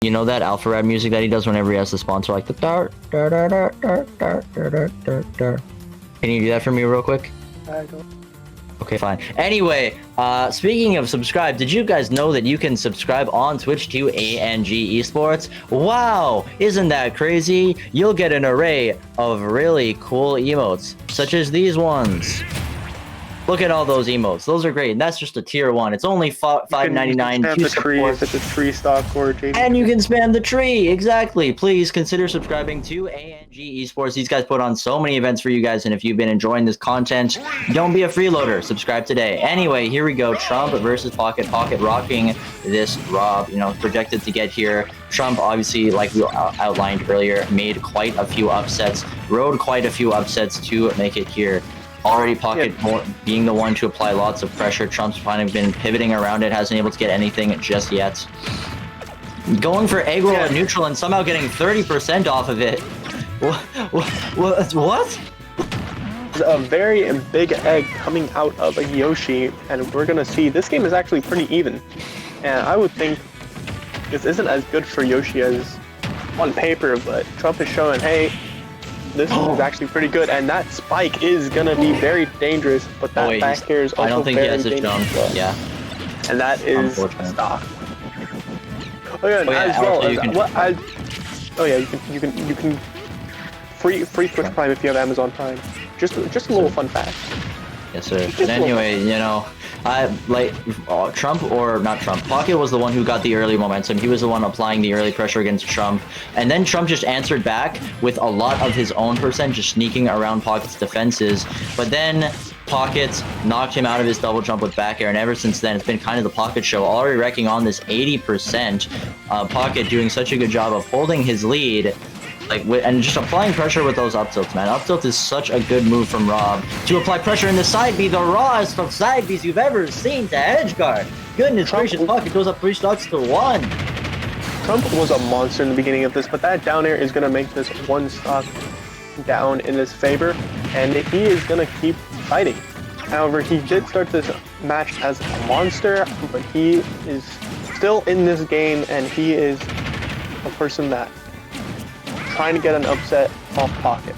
You know that Alpha Rad music that he does whenever he has the sponsor, like the dar dar dar dar dar dar dar dar dar. Can you do that for me real quick? I don't. Okay, fine. Anyway, speaking of subscribe, did you guys know that you can subscribe on Twitch to ANG Esports? Wow, isn't that crazy? You'll get an array of really cool emotes, such as these ones. Look at all those emotes. Those are great. And that's just a tier 1. It's only $5.99 to support. If it's a tree stock or JD. And you can spam the tree. Exactly. Please consider subscribing to ANG Esports. These guys put on so many events for you guys. And if you've been enjoying this content, don't be a freeloader. Subscribe today. Anyway, here we go. Trump versus Pocket. Pocket rocking this R.O.B. You know, projected to get here. Trump, obviously, like we outlined earlier, made quite a few upsets. Rode quite a few upsets to make it here. Already Pocket being the one to apply lots of pressure. Trump's kind of been pivoting around it, hasn't been able to get anything just yet. Going for egg roll at neutral and somehow getting 30% off of it. What? A very big egg coming out of a Yoshi, and we're gonna see this game is actually pretty even. And I would think this isn't as good for Yoshi as on paper, but Trump is showing, hey, this is actually pretty good, and that spike is gonna be very dangerous, but that back air is also I don't think he has a jump. Well. Yeah. And that is stock. Oh yeah, you can free Twitch Prime if you have Amazon Prime. Just a little fun fact. Yes, sir. But anyway, you know, Trump or not Trump, Pocket was the one who got the early momentum. He was the one applying the early pressure against Trump. And then Trump just answered back with a lot of his own percent, just sneaking around Pocket's defenses. But then Pocket knocked him out of his double jump with back air. And ever since then, it's been kind of the Pocket show, already wrecking on this 80%. Pocket doing such a good job of holding his lead. And just applying pressure with those up tilts, man. Up tilt is such a good move from R.O.B. to apply pressure in the side B, the rawest of side Bs you've ever seen to edge guard. Goodness gracious, Pocket goes up 3 stocks to 1. Trump was a monster in the beginning of this, but that down air is going to make this 1 stock down in his favor, and he is going to keep fighting. However, he did start this match as a monster, but he is still in this game, and he is a person that trying to get an upset off Pocket.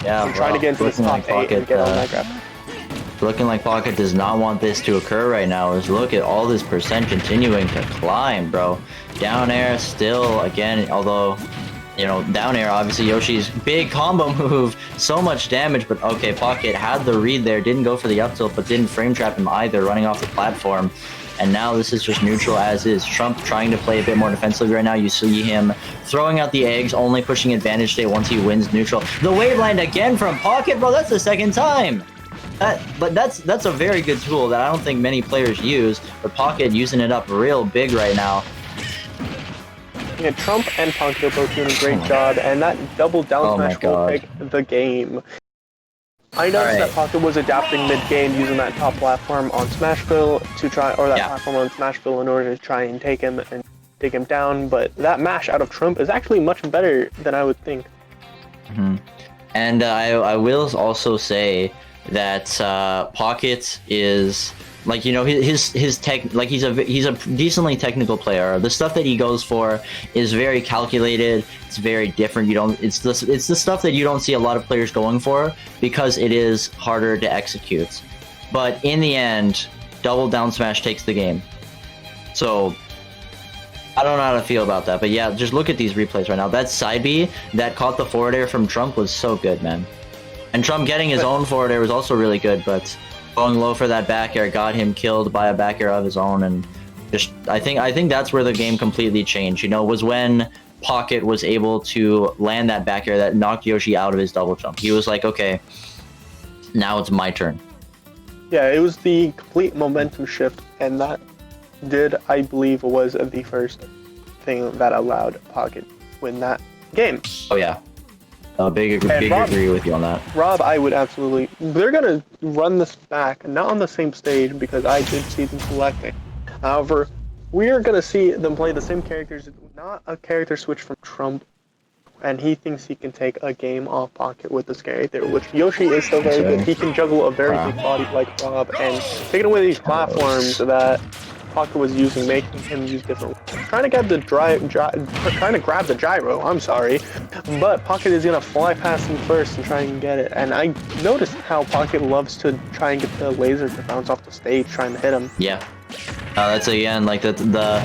Yeah, I'm trying to get into this top 8 and get on that graph. Looking like Pocket does not want this to occur right now. Is look at all this percent continuing to climb, bro. Down air still, again, although, you know, down air, obviously Yoshi's big combo move, so much damage, but okay, Pocket had the read there, didn't go for the up tilt, but didn't frame trap him either, running off the platform. And now this is just neutral as is. Trump trying to play a bit more defensively right now. You see him throwing out the eggs, only pushing advantage state once he wins neutral. The wave land again from Pocket, bro. That's the second time. But that's a very good tool that I don't think many players use. But Pocket using it up real big right now. Yeah, Trump and Pocket are both doing a great job, and that double down smash will take the game. I noticed that Pocket was adapting mid-game using that top platform on Smashville to try, or that platform on Smashville in order to try and take him down, but that mash out of Trump is actually much better than I would think. And I will also say that Pocket is, like, you know, his tech, like, he's a decently technical player. The stuff that he goes for is very calculated. It's very different. It's the stuff that you don't see a lot of players going for because it is harder to execute. But in the end, double down smash takes the game. So I don't know how to feel about that. But yeah, just look at these replays right now. That side B that caught the forward air from Trump was so good, man. And Trump getting his own forward air was also really good, but going low for that back air got him killed by a back air of his own. And just I think that's where the game completely changed, you know, was when Pocket was able to land that back air that knocked Yoshi out of his double jump. He was like, okay, now it's my turn. Yeah, it was the complete momentum shift, and that I believe, was the first thing that allowed Pocket win that game. Oh yeah. Big agree with you on that. R.O.B, I would absolutely... They're going to run this back, not on the same stage, because I did see them selecting. However, we are going to see them play the same characters, not a character switch from Trump, and he thinks he can take a game off Pocket with this character, which Yoshi is still very good. He can juggle a very big body like R.O.B, and taking away these platforms that Pocket was using, making him use different. Trying to get the trying to grab the gyro. I'm sorry, but Pocket is gonna fly past him first and try and get it. And I noticed how Pocket loves to try and get the laser to bounce off the stage, trying to hit him. Yeah, that's again like the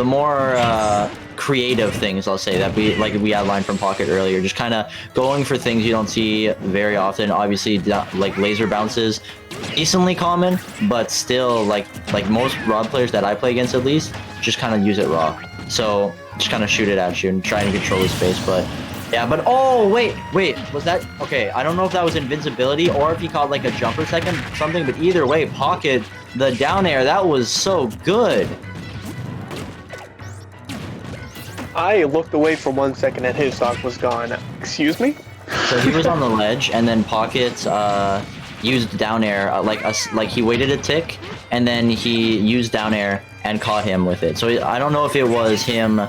more creative things, I'll say, that we outlined from Pocket earlier, just kind of going for things you don't see very often. Obviously, like laser bounces, decently common, but still like most R.O.B players that I play against, at least, just kind of use it raw. So just kind of shoot it at you and try and control his space. But yeah, but oh wait, was that okay? I don't know if that was invincibility or if he caught like a jumper second something, but either way, Pocket, the down air, that was so good. I looked away for 1 second and his stock was gone. Excuse me? So he was on the ledge, and then Pocket used down air, like he waited a tick, and then he used down air and caught him with it. So I don't know if it was him,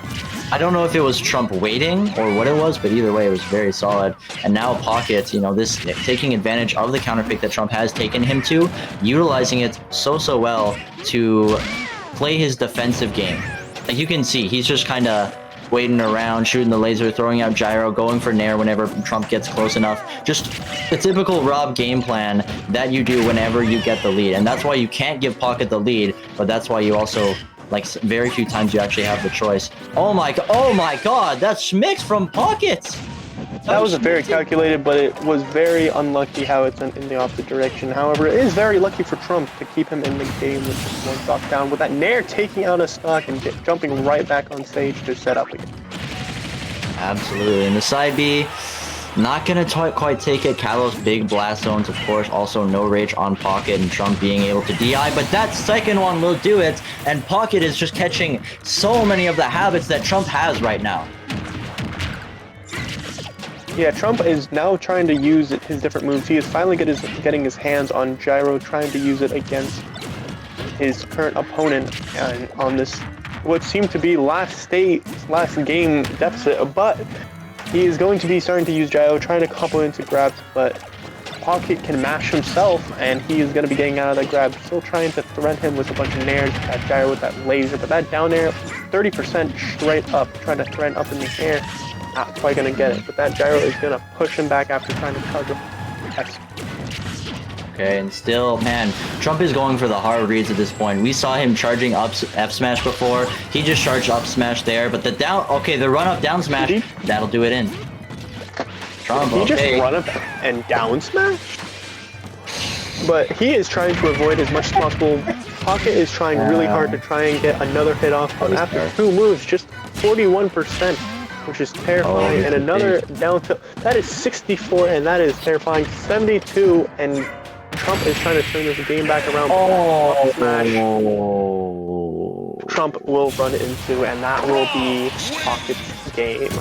I don't know if it was Trump waiting or what it was, but either way, it was very solid. And now Pocket, you know, this taking advantage of the counter pick that Trump has taken him to, utilizing it so well to play his defensive game. Like you can see, he's just kind of waiting around, shooting the laser, throwing out gyro, going for nair whenever Trump gets close enough. Just the typical R.O.B game plan that you do whenever you get the lead. And that's why you can't give Pocket the lead, but that's why you also, like, very few times you actually have the choice. Oh my god, that's Schmicks from Pocket! That was very calculated, but it was very unlucky how it's in the opposite direction. However, it is very lucky for Trump to keep him in the game with just one stock down, with that nair taking out a stock and jumping right back on stage to set up again. Absolutely. And the side B, not gonna quite take it. Kalos big blast zones, of course. Also no rage on Pocket and Trump being able to DI, but that second one will do it. And Pocket is just catching so many of the habits that Trump has right now. Yeah, Trump is now trying to use his different moves. He is finally getting his hands on gyro, trying to use it against his current opponent and on this what seemed to be last game deficit. But he is going to be starting to use gyro, trying to couple into grabs, but Pocket can mash himself, and he is going to be getting out of that grab. Still trying to thread him with a bunch of nairs, that gyro with that laser, but that down air, 30% straight up, trying to thread up in the air. Not quite gonna get it, but that gyro is gonna push him back after trying to cover. Okay, and still, man, Trump is going for the hard reads at this point. We saw him charging up F smash before. He just charged up smash there, but the down, okay, the run up down smash, that'll do it in. Trump, he just run up and down smash? But he is trying to avoid as much as possible. Pocket is trying really hard to try and get another hit off, but after 2 moves, just 41%. Which is terrifying, and another down tilt. That is 64, and that is terrifying. 72, and Trump is trying to turn this game back around. Smash. Trump will run into, and that will be Pocket's game.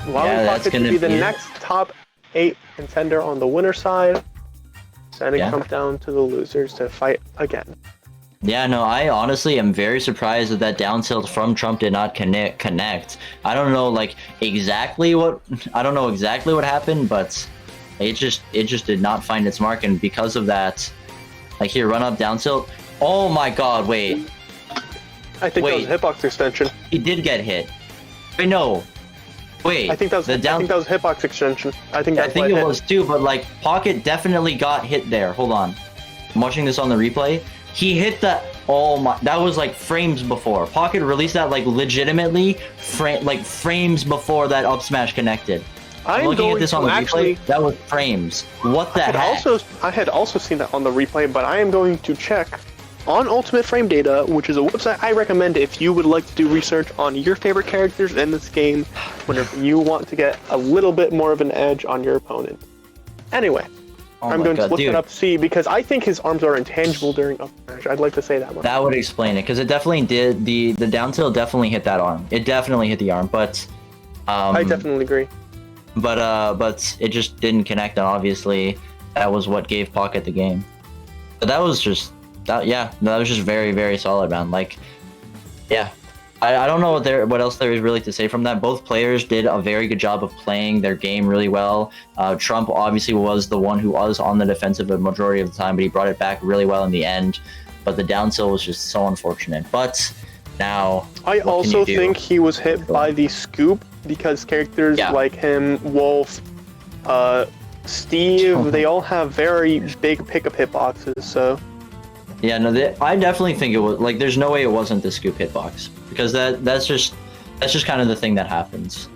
Allowing Pocket to be the next top 8 contender on the winner side, sending Trump down to the losers to fight again. Yeah, no, I honestly am very surprised that down tilt from Trump did not connect. I don't know, like, exactly what happened, but it just did not find its mark, and because of that, like, here, run up down tilt. Oh my god, wait. I think that was hitbox extension. He did get hit. Wait, no. Wait. I think that was hitbox extension. I think it was too, but, like, Pocket definitely got hit there. Hold on. I'm watching this on the replay. He hit that, oh my, that was like frames before. Pocket released that like legitimately, frames before that up smash connected. I'm looking at this on the replay, that was frames. What the heck? I had also seen that on the replay, but I am going to check on Ultimate Frame Data, which is a website I recommend if you would like to do research on your favorite characters in this game, whenever you want to get a little bit more of an edge on your opponent. Anyway. I'm going to look it up, see, because I think his arms are intangible during up smash. I'd like to say that much. That would explain it, because it definitely did. The down tilt definitely hit that arm. It definitely hit the arm, but I definitely agree. But it just didn't connect, and obviously that was what gave Pocket the game. But that was just that was just very, very solid, man. Like, yeah. I don't know what else there is really to say from that. Both players did a very good job of playing their game really well. Trump obviously was the one who was on the defensive a majority of the time, but he brought it back really well in the end. but the down tilt was just so unfortunate. But now, I what can also you do? think he was hit by the scoop because characters like him, Wolf, Steve, they all have very big pickup hitboxes, so... Yeah, no, I definitely think it was, like, there's no way it wasn't the scoop hitbox, because that's just kind of the thing that happens.